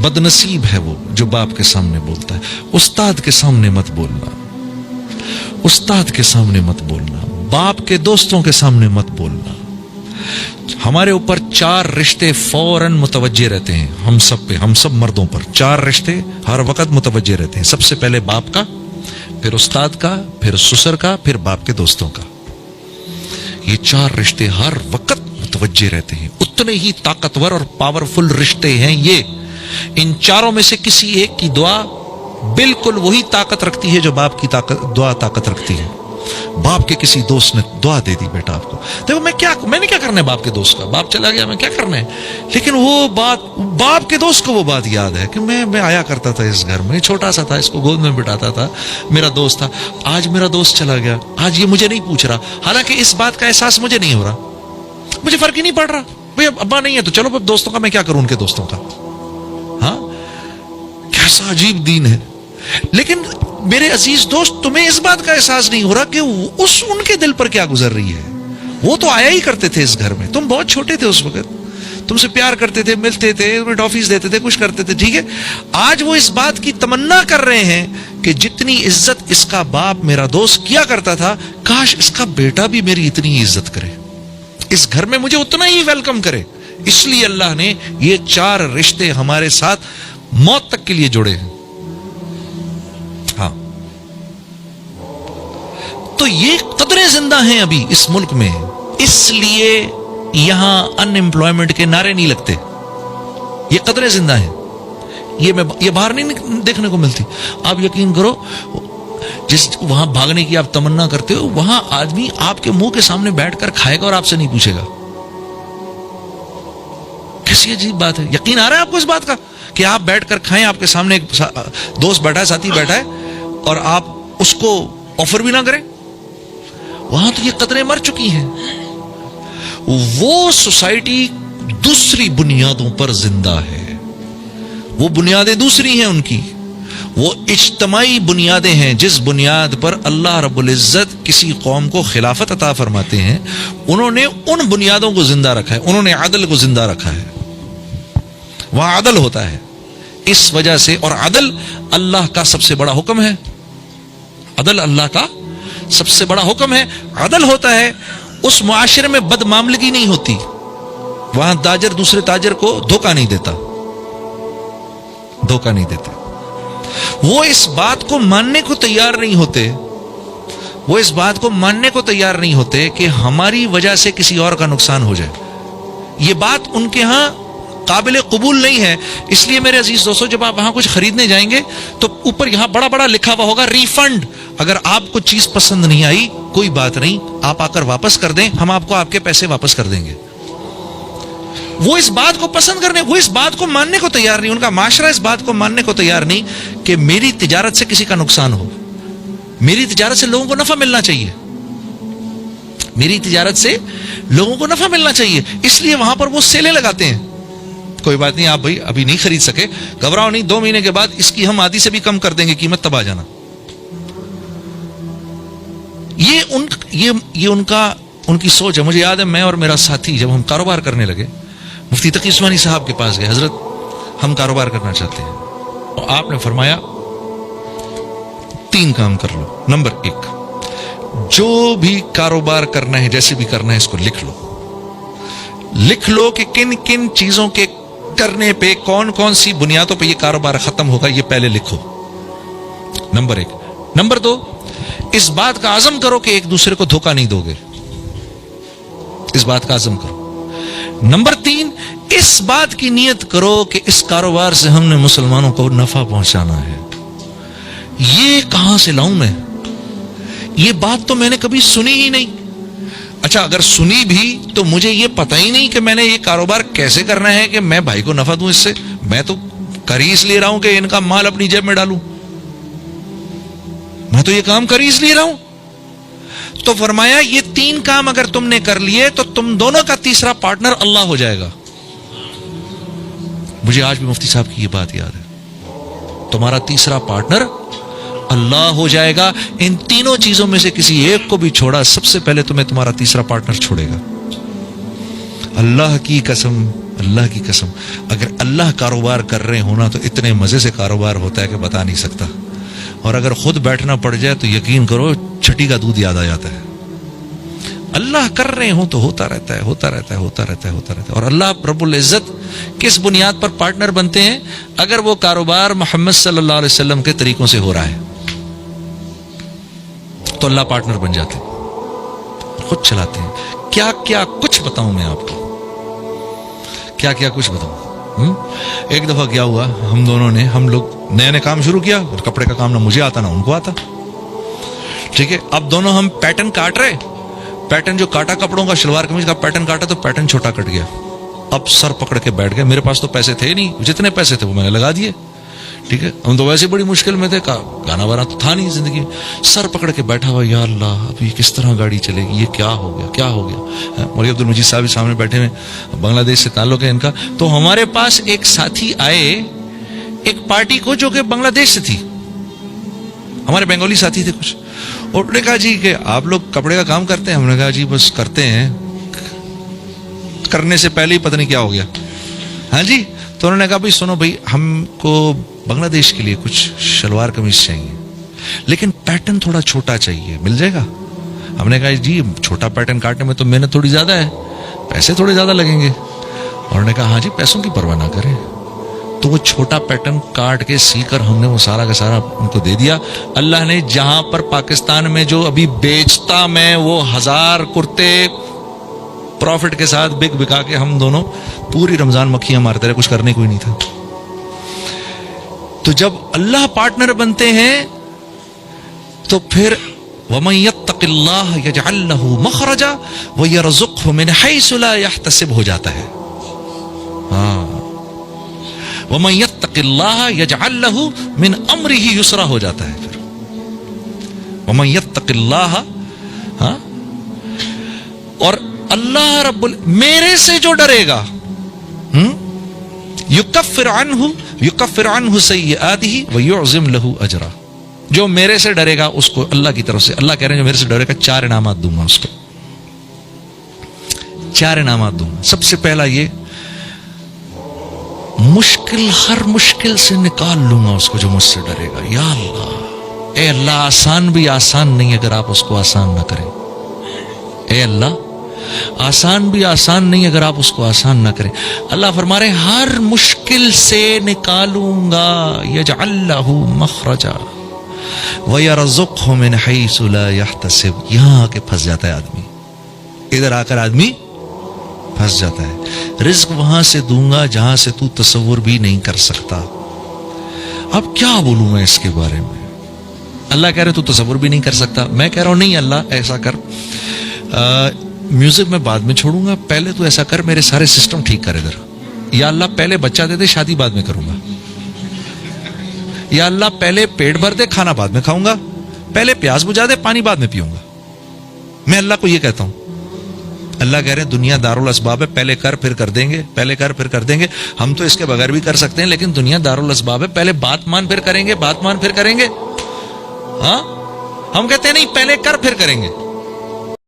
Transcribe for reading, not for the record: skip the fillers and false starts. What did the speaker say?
बदनसीब है वो जो बाप के सामने बोलता है। उस्ताद के सामने मत बोलना, उस्ताद के सामने मत बोलना, बाप के दोस्तों के सामने मत बोलना। हमारे ऊपर 4 रिश्ते फौरन मुतवज्जे रहते हैं, हम सब पे, हम सब मर्दों पर 4 रिश्ते हर वक्त मुतवज्जे रहते हैं। सबसे पहले बाप का, फिर उस्ताद का, फिर ससुर का, फिर बाप के दोस्तों का। ये 4 रिश्ते हर वक्त मुतवज्जे रहते हैं। उतने ही ताकतवर और पावरफुल रिश्ते हैं ये। इन चारों में से किसी एक की दुआ बिल्कुल वही ताकत रखती है जो बाप की दुआ ताकत रखती है। बाप के किसी दोस्त ने दुआ दे दी बेटा आपको, देखो मैंने क्या करना है बाप के दोस्त का, बाप चला गया, मैं क्या करना है। लेकिन वो बात, बाप के दोस्त को वो बात याद है कि मैं आया करता था इस घर में, छोटा सा था, इसको गोद में बिठाता था, मेरा दोस्त था, आज मेरा दोस्त चला गया, आज ये मुझे नहीं पूछ रहा। हालांकि इस बात का एहसास मुझे नहीं हो रहा, मुझे फर्क ही नहीं पड़ रहा, भाई अब्बा नहीं है तो चलो अब दोस्तों का मैं क्या करूं, उनके दोस्तों का। हाँ, कैसा अजीब दीन है। लेकिन मेरे अजीज दोस्त, तुम्हें इस बात का एहसास नहीं हो रहा कि उनके दिल पर क्या गुजर रही है। वो तो आया ही करते थे इस घर में, तुम बहुत छोटे थे उस वक्त, तुमसे प्यार करते थे, मिलते थे, तुम्हें टॉफीज देते थे, कुछ करते थे, ठीक है। आज वो इस बात की तमन्ना कर रहे हैं कि जितनी इज्जत इसका बाप मेरा दोस्त किया करता था, काश इसका बेटा भी मेरी इतनी इज्जत करे, इस घर में मुझे उतना ही वेलकम करे। इसलिए अल्लाह ने ये 4 रिश्ते हमारे साथ मौत तक के लिए जोड़े हैं। हाँ, तो ये कदरें जिंदा हैं अभी इस मुल्क में, इसलिए यहां अनएम्प्लॉयमेंट के नारे नहीं लगते। ये कदरें जिंदा हैं, ये बाहर नहीं देखने को मिलती। आप यकीन करो, जिस वहां भागने की आप तमन्ना करते हो, वहां आदमी आपके मुंह के सामने बैठकर खाएगा और आपसे नहीं पूछेगा। कैसी अजीब बात है। यकीन आ रहा है आपको इस बात का कि आप बैठकर खाएं, आपके सामने एक दोस्त बैठा है, साथी बैठा है, और आप उसको ऑफर भी ना करें। वहां तो ये कदरें मर चुकी हैं। वो सोसाइटी दूसरी बुनियादों पर जिंदा है, वो बुनियादें दूसरी हैं उनकी, वो इज्तमाई बुनियादें हैं जिस बुनियाद पर अल्लाह रब्बुल इज्जत किसी कौम को खिलाफत अता फरमाते हैं। उन्होंने उन बुनियादों को जिंदा रखा है, उन्होंने अदल को जिंदा रखा है, वहां अदल होता है। इस वजह से, और अदल अल्लाह का सबसे बड़ा हुक्म है, अदल अल्लाह का सबसे बड़ा हुक्म है। अदल होता है उस मुआशरे में बदमामलगी नहीं होती, वहां ताजर दूसरे ताजर को धोखा नहीं देता, धोखा नहीं देते। वो इस बात को मानने को तैयार नहीं होते, वो इस बात को मानने को तैयार नहीं होते कि हमारी वजह से किसी और का नुकसान हो जाए। ये बात उनके यहां काबिल कबूल नहीं है। इसलिए मेरे अजीज दोस्तों, जब आप वहां कुछ खरीदने जाएंगे तो ऊपर यहां बड़ा बड़ा लिखा हुआ होगा रिफंड। अगर आपको चीज पसंद नहीं आई, कोई बात नहीं, आप आकर वापस कर दें, हम आपको आपके पैसे वापस कर देंगे। वो इस बात को पसंद करने, वो इस बात को मानने को तैयार नहीं, उनका माशरा इस बात को मानने को तैयार नहीं कि मेरी तिजारत से किसी का नुकसान हो। मेरी तिजारत से लोगों को नफा मिलना चाहिए, मेरी तिजारत से लोगों को नफा मिलना चाहिए। इसलिए वहां पर वो सेलें लगाते हैं। कोई बात नहीं, आप भाई अभी नहीं खरीद सके, घबराओ नहीं, 2 महीने के बाद इसकी हम आधी से भी कम कर देंगे कीमत, तब आ जाना। ये उनकी सोच है। मुझे याद है, मैं और मेरा साथी जब हम कारोबार करने लगे, मुफ्ती तकी उस्मानी साहब के पास गए, हजरत हम कारोबार करना चाहते हैं। और आपने फरमाया 3 काम कर लो। नंबर 1, जो भी कारोबार करना है, जैसे भी करना है, इसको लिख लो। लिख लो कि किन किन चीजों के करने पे, कौन कौन सी बुनियादों पे ये कारोबार खत्म होगा, ये पहले लिखो। नंबर 1। नंबर 2, इस बात का आज़म करो कि एक दूसरे को धोखा नहीं दोगे, इस बात का आज़म करो। नंबर 3, इस बात की नीयत करो कि इस कारोबार से हमने मुसलमानों को नफा पहुंचाना है। ये कहां से लाऊं मैं? ये बात तो मैंने कभी सुनी ही नहीं। अच्छा, अगर सुनी भी तो मुझे ये पता ही नहीं कि मैंने ये कारोबार कैसे करना है कि मैं भाई को नफा दूं इससे। मैं तो कर ही इसलिए रहा हूं कि इनका माल अपनी जेब में डालूं, मैं तो ये काम कर ही इसलिए रहा हूं। तो फरमाया ये 3 काम अगर तुमने कर लिए तो तुम दोनों का तीसरा पार्टनर अल्लाह हो जाएगा। मुझे आज भी मुफ्ती साहब की ये बात याद है, तुम्हारा तीसरा पार्टनर अल्लाह हो जाएगा। इन तीनों चीजों में से किसी एक को भी छोड़ा, सबसे पहले तुम्हें तुम्हारा तीसरा पार्टनर छोड़ेगा। अल्लाह की कसम, अल्लाह की कसम, अगर اللہ کاروبار کر رہے ہونا تو اتنے مزے سے کاروبار ہوتا ہے کہ بتا نہیں سکتا. اور اگر خود بیٹھنا پڑ جائے تو یقین کرو چھٹی کا دودھ یاد آ جاتا ہے. اللہ کر رہے ہوں تو ہوتا رہتا ہے ہوتا رہتا ہے ہوتا رہتا ہے ہوتا رہتا ہے. اور اللہ رب العزت کس بنیاد پر پارٹنر بنتے ہیں؟ اگر وہ کاروبار محمد صلی اللہ علیہ وسلم کے طریقوں سے ہو رہا ہے تو اللہ پارٹنر بن جاتے ہیں, خود چلاتے ہیں. کیا کیا کچھ بتاؤں میں آپ کو, کیا کیا کچھ بتاؤں. ایک دفعہ کیا ہوا, ہم لوگ نئے کام شروع کیا, اور کپڑے کا کام نہ مجھے آتا نہ ان کو آتا. ٹھیک ہے, اب دونوں ہم پیٹرن کاٹ رہے, پیٹرن جو کاٹا کپڑوں کا, شلوار قمیض کا پیٹرن کاٹا تو پیٹرن چھوٹا کٹ گیا. اب سر پکڑ کے بیٹھ گئے, میرے پاس تو پیسے تھے نہیں, جتنے پیسے تھے وہ میں نے لگا دیے. ٹھیک ہے, ہم تو ویسے بڑی مشکل میں تھے, گانا وانا تو تھا نہیں زندگی. سر پکڑ کے بیٹھا ہوا, یا اللہ اب یہ کس طرح گاڑی چلے گی, یہ کیا ہو گیا کیا ہو گیا. مولوی عبد المجید صاحب سامنے بیٹھے ہوئے, بنگلہ دیش سے تعلق ہے ان کا. تو ہمارے پاس ایک ساتھی آئے ایک پارٹی کو جو کہ بنگلہ دیش سے تھی, ہمارے بنگالی ساتھی تھے کچھ. اور انہوں نے کہا جی کہ آپ لوگ کپڑے کا کام کرتے ہیں؟ ہم نے کہا جی بس کرتے ہیں, کرنے سے پہلے ہی پتہ نہیں کیا ہو گیا. ہاں جی, تو انہوں نے کہا بھائی سنو بھائی, ہم کو بنگلہ دیش کے لیے کچھ شلوار قمیض چاہیے, لیکن پیٹرن تھوڑا چھوٹا چاہیے, مل جائے گا؟ ہم نے کہا جی چھوٹا پیٹرن کاٹنے میں تو محنت تھوڑی زیادہ ہے, پیسے تھوڑے زیادہ لگیں گے. اور انہوں نے کہا ہاں جی پیسوں کی پرواہ نہ کریں. تو وہ چھوٹا پیٹرن کاٹ کے سی کر ہم نے وہ سارا کا سارا ان کو دے دیا. اللہ نے جہاں پر پاکستان میں جو ابھی بیچتا میں وہ 1000 کرتے پروفٹ کے ساتھ بکا کے ہم دونوں پوری رمضان مکھیاں مارتے رہے, کچھ کرنے کوئی نہیں تھا. تو جب اللہ پارٹنر بنتے ہیں تو پھر وَمَن يَتَّقِ اللَّهَ يَجْعَل لَّهُ مَخْرَجًا وَيَرْزُقْهُ مِنْ حَيْثُ لَا يَحْتَسِبُ ہو جاتا ہے. ہاں, وَمَن يَتَّقِ اللَّهَ يَجْعَل لَّهُ مِنْ أَمْرِهِ يُسْرًا ہو جاتا ہے. پھر وَمَن يَتَّقِ اللَّهَ, ہاں, اور اللہ رب میرے سے جو ڈرے گا, یکفر عنہ سیئاتہ ویعظم لہ اجرا. جو میرے سے ڈرے گا اس کو اللہ کی طرف سے, اللہ کہہ رہے ہیں جو میرے سے ڈرے گا 4 انعامات دوں گا اس کو, 4 انعامات دوں گا. سب سے پہلا یہ, ہر مشکل سے نکال لوں گا اس کو جو مجھ سے ڈرے گا. یا اللہ, اے اللہ آسان بھی آسان نہیں اگر آپ اس کو آسان نہ کریں. اے اللہ آسان بھی آسان نہیں اگر آپ اس کو آسان نہ کریں. اللہ فرما رہے ہر مشکل سے نکالوں گا, یجعل لہ مخرجا ویرزقہ من حیث لا یحتسب. یہاں آ کے پھنس جاتا ہے آدمی, ادھر آ کر آدمی پھنس جاتا ہے. رزق وہاں سے دوں گا جہاں سے تو تصور بھی نہیں کر سکتا. اب کیا بولوں میں اس کے بارے میں؟ اللہ کہہ رہے تو تصور بھی نہیں کر سکتا. میں کہہ رہا ہوں نہیں اللہ ایسا کر, میوزک میں بعد میں چھوڑوں گا, پہلے تو ایسا کر میرے سارے سسٹم ٹھیک کر ادھر. یا اللہ پہلے بچہ دے دے, شادی بعد میں کروں گا. یا اللہ پہلے پیٹ بھر دے, کھانا بعد میں کھاؤں گا. پہلے پیاس بجھا دے, پانی بعد میں پیوں گا. میں اللہ کو یہ کہتا ہوں. اللہ کہہ رہے ہیں دنیا دارالاسباب ہے, پہلے کر پھر کر دیں گے, پہلے کر پھر کر دیں گے. ہم تو اس کے بغیر بھی کر سکتے ہیں, لیکن دنیا دارالاسباب ہے, پہلے بات مان پھر کریں گے, بات مان پھر کریں گے. ہاں, ہم کہتے ہیں نہیں پہلے کر پھر کریں گے.